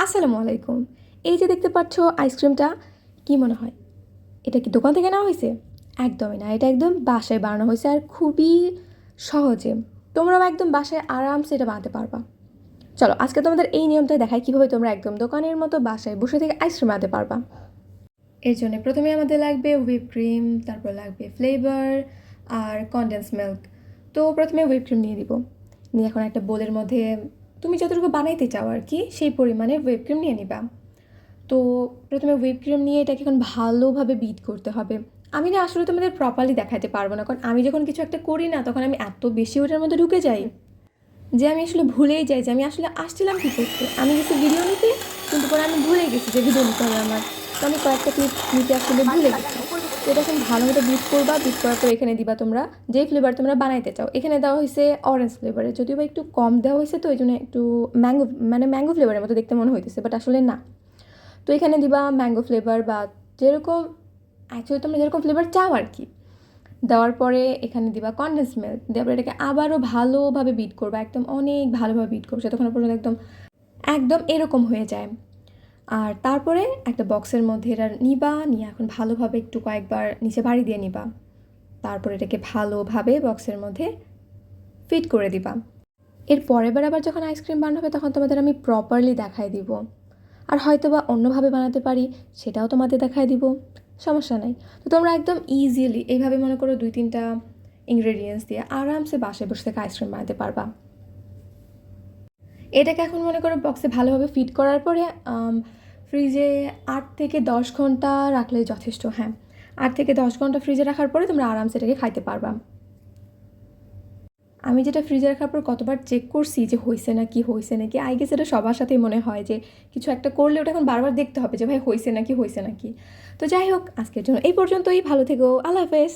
আসসালামু আলাইকুম। এই যে দেখতে পাচ্ছ আইসক্রিমটা, কি মনে হয় এটা কি দোকান থেকে নেওয়া হয়েছে? একদমই না, এটা একদম বাসায় বানানো হয়েছে আর খুবই সহজে। তোমরাও একদম বাসায় আরামসে এটা বানাতে পারবা। চলো আজকে তোমাদের এই নিয়মটা দেখাই কীভাবে তোমরা একদম দোকানের মতো বাসায় বসে থেকে আইসক্রিম বানাতে পারবা। এর জন্য প্রথমে আমাদের লাগবে হুইপ ক্রিম, তারপর লাগবে ফ্লেভার আর কনডেন্স মিল্ক। তো প্রথমে হুইপ ক্রিম নিয়ে দিব, নিয়ে এখন একটা বোলের মধ্যে তুমি যতটুকু বানাইতে চাও আর কি সেই পরিমাণে হুইপ ক্রিম নিয়ে নিবা। তো প্রথমে হুইপ ক্রিম নিয়ে এটাকে এখন ভালোভাবে বিট করতে হবে। আমি না আসলে তোমাদের প্রপারলি দেখাতে পারবো না, কারণ আমি যখন কিছু একটা করি না তখন আমি এত বেশি ওটার মধ্যে ঢুকে যাই যে আমি আসলে ভুলেই যাই যে আমি আসলে আসছিলাম কী করতে। আমি গেছি ভিডিও নিতে, কিন্তু পরে আমি ভুলে গেছি যে ভিডিও নিতে হবে আমার। তো আমি কয়েকটা ক্লিপ নিতে আসলে ভুলে গেছি। তো এটা এখন ভালো মতো বিট করবা, বিট করার পর এখানে দিবা তোমরা যেই ফ্লেভার তোমরা বানাইতে চাও। এখানে দেওয়া হয়েছে অরেঞ্জ ফ্লেভারে, যদিও বা একটু কম দেওয়া হয়েছে, তো এই জন্য একটু ম্যাঙ্গো ফ্লেভারের মতো দেখতে মনে হইতেছে, বাট আসলে না। তো এখানে দিবা ম্যাঙ্গো ফ্লেভার বা যেরকম অ্যাকচুয়ালি তোমরা যেরকম ফ্লেভার চাও আর কি। দেওয়ার পরে এখানে দিবা কনডেন্স মিল্ক, দেওয়ার পরে এটাকে আবারও ভালোভাবে বিট করবা, একদম অনেক ভালোভাবে বিট করবে যতক্ষণ পর্যন্ত একদম একদম এরকম হয়ে যায়। আর তারপরে একটা বক্সের মধ্যে এটা নিবা, নিয়ে এখন ভালোভাবে একটু কয়েকবার নিচে বাড়ি দিয়ে নিবা। তারপর এটাকে ভালোভাবে বক্সের মধ্যে ফিট করে দিবা। এর পরের বার আবার যখন আইসক্রিম বানাবে তখন তোমাদের আমি প্রপারলি দেখাই দিব, আর হয়তো বা অন্যভাবে বানাতে পারি সেটাও তোমাদের দেখায় দিব, সমস্যা নাই। তো তোমরা একদম ইজিলি এইভাবে মনে করো 2-3টা ইনগ্রেডিয়েন্টস দিয়ে আরামসে বাসায় বসে থেকে আইসক্রিম বানাতে পারবা। এটাকে এখন মনে করো বক্সে ভালোভাবে ফিট করার পরে ফ্রিজে 8 থেকে 10 ঘন্টা রাখলেই যথেষ্ট। হ্যাঁ, 8 থেকে 10 ঘন্টা ফ্রিজে রাখার পরে তোমরা আরামসে এটাকে খাইতে পারবা। আমি যেটা ফ্রিজে রাখার পর কতবার চেক করছি যে হয়েছে নাকি আই গেস এটা সবার সাথেই মনে হয় যে কিছু একটা করলে ওটা এখন বারবার দেখতে হবে যে ভাই হয়েছে নাকি। তো যাই হোক, আজকের জন্য এই পর্যন্তই। ভালো থেকো, আল্লাহ হাফেজ।